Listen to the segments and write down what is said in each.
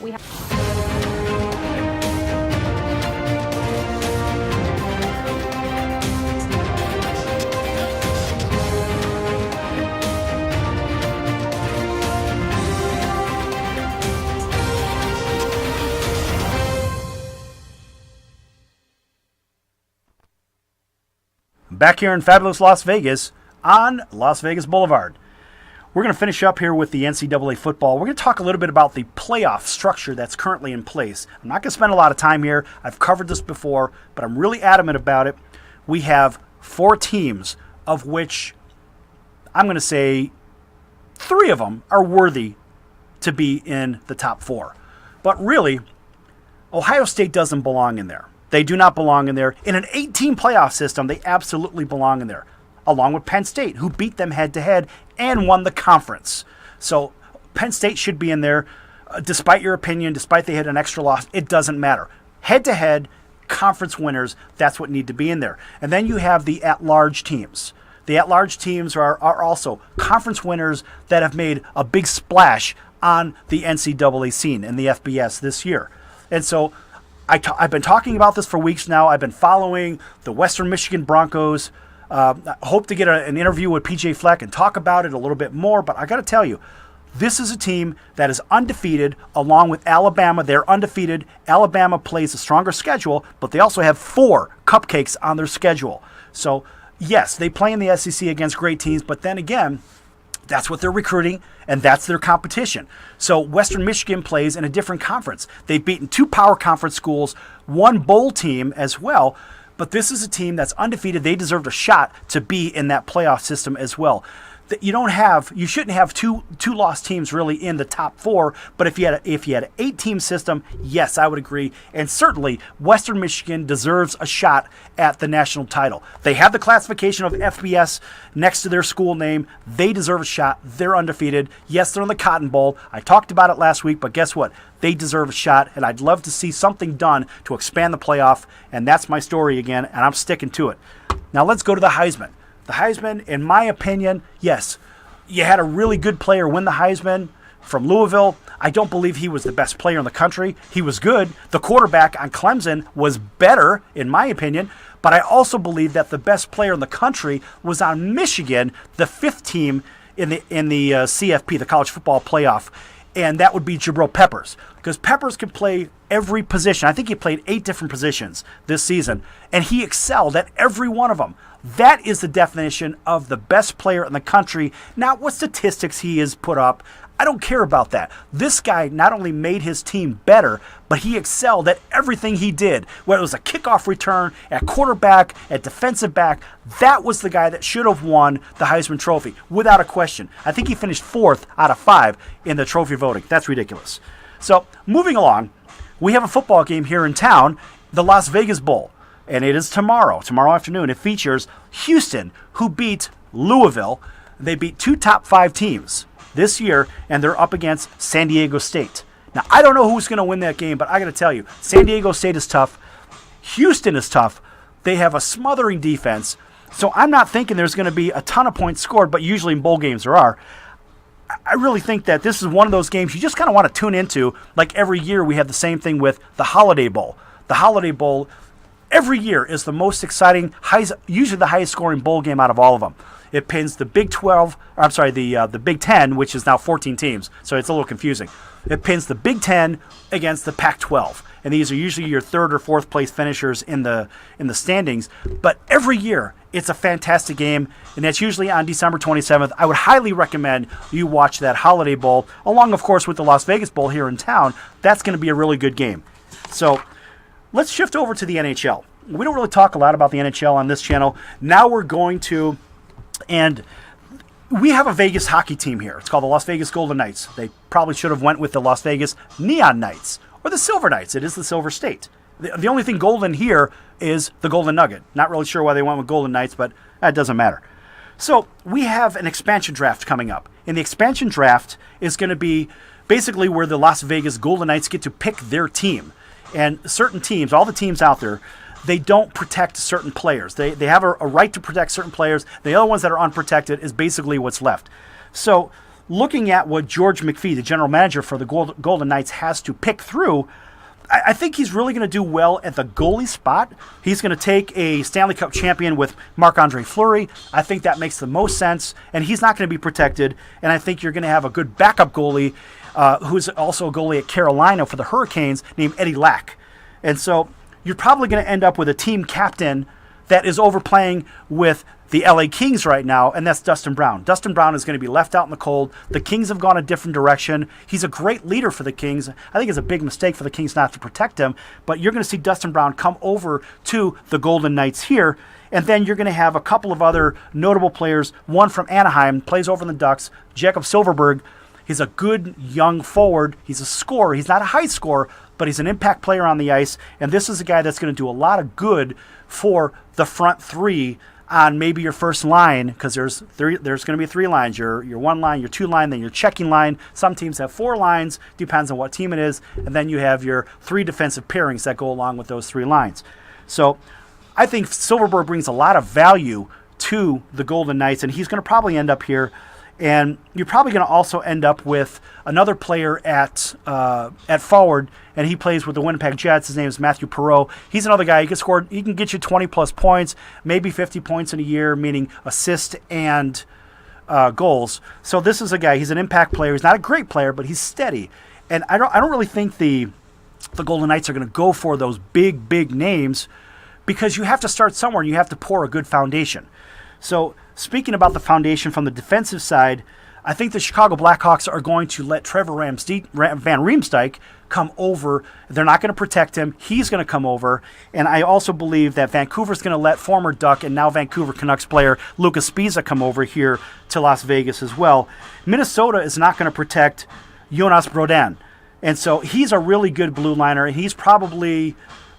We have Back here in fabulous Las Vegas on Las Vegas Boulevard. We're going to finish up here with the NCAA football. We're going to talk a little bit about the playoff structure that's currently in place. I'm not going to spend a lot of time here. I've covered this before, but I'm really adamant about it. We have 4 teams, of which I'm going to say 3 of them are worthy to be in the top 4. But really, Ohio State doesn't belong in there. They do not belong in there. In an 8-team playoff system, they absolutely belong in there, along with Penn State, who beat them head-to-head and won the conference. So Penn State should be in there. Despite your opinion, despite they had an extra loss, it doesn't matter. Head-to-head, conference winners, that's what need to be in there. And then you have the at-large teams. The at-large teams are also conference winners that have made a big splash on the NCAA scene in the FBS this year. And so I've been talking about this for weeks now. I've been following the Western Michigan Broncos. I hope to get an interview with PJ Fleck and talk about it a little bit more. But I got to tell you, this is a team that is undefeated along with Alabama. They're undefeated. Alabama plays a stronger schedule, but they also have 4 cupcakes on their schedule. So, yes, they play in the SEC against great teams, but then again, that's what they're recruiting, and that's their competition. So Western Michigan plays in a different conference. They've beaten 2 power conference schools, 1 bowl team as well, but this is a team that's undefeated. They deserved a shot to be in that playoff system as well. You shouldn't have two lost teams really in the top 4, but if you had an 8-team system, yes, I would agree. And certainly Western Michigan deserves a shot at the national title. They have the classification of FBS next to their school name. They deserve a shot. They're undefeated. Yes, they're in the Cotton Bowl. I talked about it last week, but guess what? They deserve a shot, and I'd love to see something done to expand the playoff, and that's my story again, and I'm sticking to it. Now let's go to the Heisman. The Heisman, in my opinion, yes, you had a really good player win the Heisman from Louisville. I don't believe he was the best player in the country. He was good. The quarterback on Clemson was better, in my opinion. But I also believe that the best player in the country was on Michigan, the 5th team in the CFP, the College Football Playoff. And that would be Jabril Peppers, because Peppers can play every position. I think he played 8 different positions this season, and he excelled at every one of them. That is the definition of the best player in the country, not what statistics he has put up. I don't care about that. This guy not only made his team better, but he excelled at everything he did. Whether it was a kickoff return, at quarterback, at defensive back, that was the guy that should have won the Heisman Trophy, without a question. I think he finished 4th out of 5 in the trophy voting. That's ridiculous. So, moving along, we have a football game here in town, the Las Vegas Bowl. And it is tomorrow afternoon. It features Houston, who beat Louisville. They beat 2 top 5 teams this year, and they're up against San Diego State. Now, I don't know who's going to win that game, but I got to tell you, San Diego State is tough. Houston is tough. They have a smothering defense. So I'm not thinking there's going to be a ton of points scored, but usually in bowl games there are. I really think that this is one of those games you just kind of want to tune into. Like every year we have the same thing with the Holiday Bowl. The Holiday Bowl every year is the most exciting, usually the highest scoring bowl game out of all of them. It pins the Big 12, the Big 10, which is now 14 teams, so it's a little confusing. It pins the Big 10 against the Pac-12, and these are usually your 3rd or 4th place finishers in the standings. But every year, it's a fantastic game, and that's usually on December 27th. I would highly recommend you watch that Holiday Bowl, along, of course, with the Las Vegas Bowl here in town. That's going to be a really good game. So let's shift over to the NHL. We don't really talk a lot about the NHL on this channel. Now we're going to, and we have a Vegas hockey team here. It's called the Las Vegas Golden Knights. They probably should have went with the Las Vegas Neon Knights or the Silver Knights. It is the Silver State. The only thing golden here is the Golden Nugget. Not really sure why they went with Golden Knights, but that doesn't matter. So we have an expansion draft coming up. And the expansion draft is going to be basically where the Las Vegas Golden Knights get to pick their team. And certain teams, all the teams out there, they don't protect certain players. They have a right to protect certain players. The other ones that are unprotected is basically what's left. So looking at what George McPhee, the general manager for the Golden Knights, has to pick through, I think he's really going to do well at the goalie spot. He's going to take a Stanley Cup champion with Marc-Andre Fleury. I think that makes the most sense, and he's not going to be protected. And I think you're going to have a good backup goalie who's also a goalie at Carolina for the Hurricanes named Eddie Lack. And so you're probably going to end up with a team captain that is overplaying with the LA Kings right now, and that's Dustin Brown. Dustin Brown is going to be left out in the cold. The Kings have gone a different direction. He's a great leader for the Kings. I think it's a big mistake for the Kings not to protect him, but you're going to see Dustin Brown come over to the Golden Knights here, and then you're going to have a couple of other notable players. One from Anaheim, plays over in the Ducks, Jakob Silfverberg. He's a good young forward. He's a scorer. He's not a high scorer, but he's an impact player on the ice, and this is a guy that's going to do a lot of good for the front three on maybe your first line, because there's going to be three lines, your one line, your two line, then your checking line. Some teams have four lines, depends on what team it is, and then you have your three defensive pairings that go along with those three lines. So I think Silfverberg brings a lot of value to the Golden Knights, and he's going to probably end up here. And you're probably going to also end up with another player at forward, and he plays with the Winnipeg Jets. His name is Matthew Perreault. He's another guy. He can get you 20-plus points, maybe 50 points in a year, meaning assist and goals. So this is a guy. He's an impact player. He's not a great player, but he's steady. And I don't really think the Golden Knights are going to go for those big names, because you have to start somewhere and you have to pour a good foundation. So speaking about the foundation from the defensive side, I think the Chicago Blackhawks are going to let Trevor Van Riemsdyk come over. They're not going to protect him. He's going to come over. And I also believe that Vancouver's going to let former Duck and now Vancouver Canucks player Lucas Sbisa come over here to Las Vegas as well. Minnesota is not going to protect Jonas Brodin. And so he's a really good blue liner. He's probably,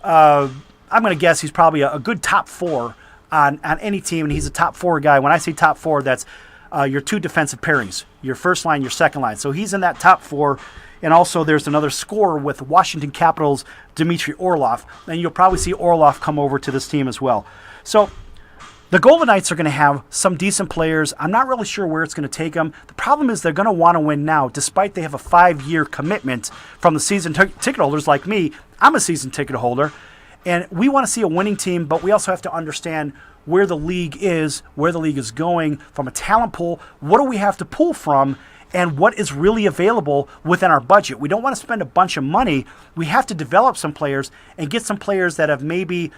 I'm going to guess he's probably a good top four on any team, and he's a top four guy. When I say top four, that's your two defensive pairings, your first line, your second line. So he's in that top four. And also there's another scorer with Washington Capitals, Dmitry Orlov, and you'll probably see Orlov come over to this team as well. So the Golden Knights are going to have some decent players. I'm not really sure where it's going to take them. The problem is they're going to want to win now, despite they have a 5-year commitment from the season ticket holders like me. I'm a season ticket holder. And we want to see a winning team, but we also have to understand where the league is going from a talent pool. What do we have to pull from, and what is really available within our budget? We don't want to spend a bunch of money. We have to develop some players and get some players that have maybe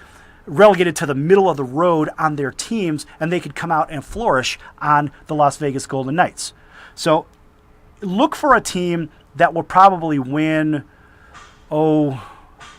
relegated to the middle of the road on their teams, and they could come out and flourish on the Las Vegas Golden Knights. So look for a team that will probably win,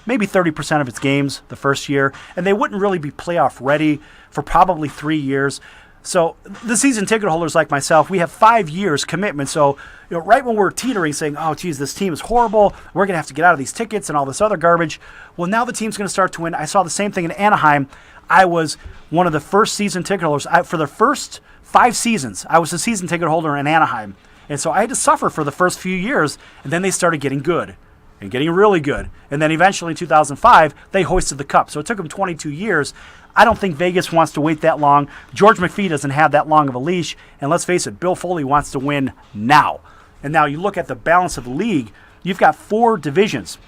maybe 30% of its games the first year, and they wouldn't really be playoff ready for probably 3 years. So the season ticket holders like myself, we have 5 years commitment. So right when we're teetering saying, oh, geez, this team is horrible, we're going to have to get out of these tickets and all this other garbage. Well, now the team's going to start to win. I saw the same thing in Anaheim. I was one of the first season ticket holders. For the first 5 seasons, I was a season ticket holder in Anaheim. And so I had to suffer for the first few years, and then they started getting good. And getting really good. And then eventually in 2005, they hoisted the cup. So it took them 22 years. I don't think Vegas wants to wait that long. George McPhee doesn't have that long of a leash. And let's face it, Bill Foley wants to win now. And now you look at the balance of the league, you've got 4 divisions.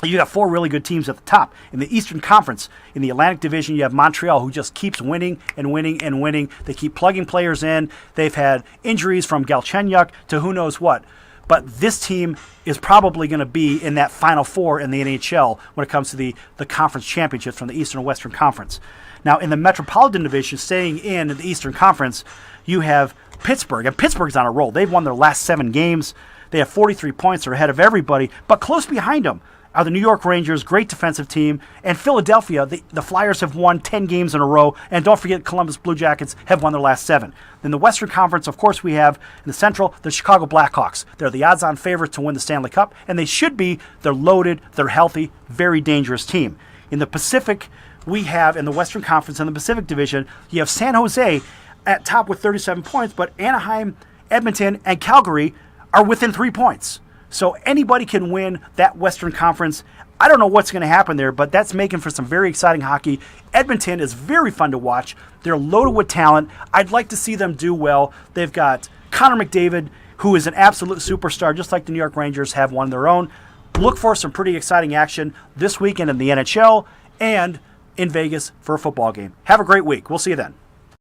You got 4 really good teams at the top. In the Eastern Conference, in the Atlantic Division, you have Montreal, who just keeps winning and winning and winning. They keep plugging players in. They've had injuries from Galchenyuk to who knows what. But this team is probably going to be in that Final Four in the NHL when it comes to the conference championships from the Eastern and Western Conference. Now, in the Metropolitan Division, staying in the Eastern Conference, you have Pittsburgh. And Pittsburgh's on a roll. They've won their last 7 games. They have 43 points. They're ahead of everybody. But close behind them are the New York Rangers, great defensive team, and Philadelphia. The Flyers have won 10 games in a row, and don't forget Columbus Blue Jackets have won their last 7. In the Western Conference, of course, we have in the Central the Chicago Blackhawks. They're the odds-on favorites to win the Stanley Cup, and they should be. They're loaded, they're healthy, very dangerous team. In the Pacific, we have in the Western Conference in the Pacific Division, you have San Jose at top with 37 points, but Anaheim, Edmonton, and Calgary are within 3 points. So anybody can win that Western Conference. I don't know what's going to happen there, but that's making for some very exciting hockey. Edmonton is very fun to watch. They're loaded with talent. I'd like to see them do well. They've got Connor McDavid, who is an absolute superstar, just like the New York Rangers have one of their own. Look for some pretty exciting action this weekend in the NHL and in Vegas for a football game. Have a great week. We'll see you then.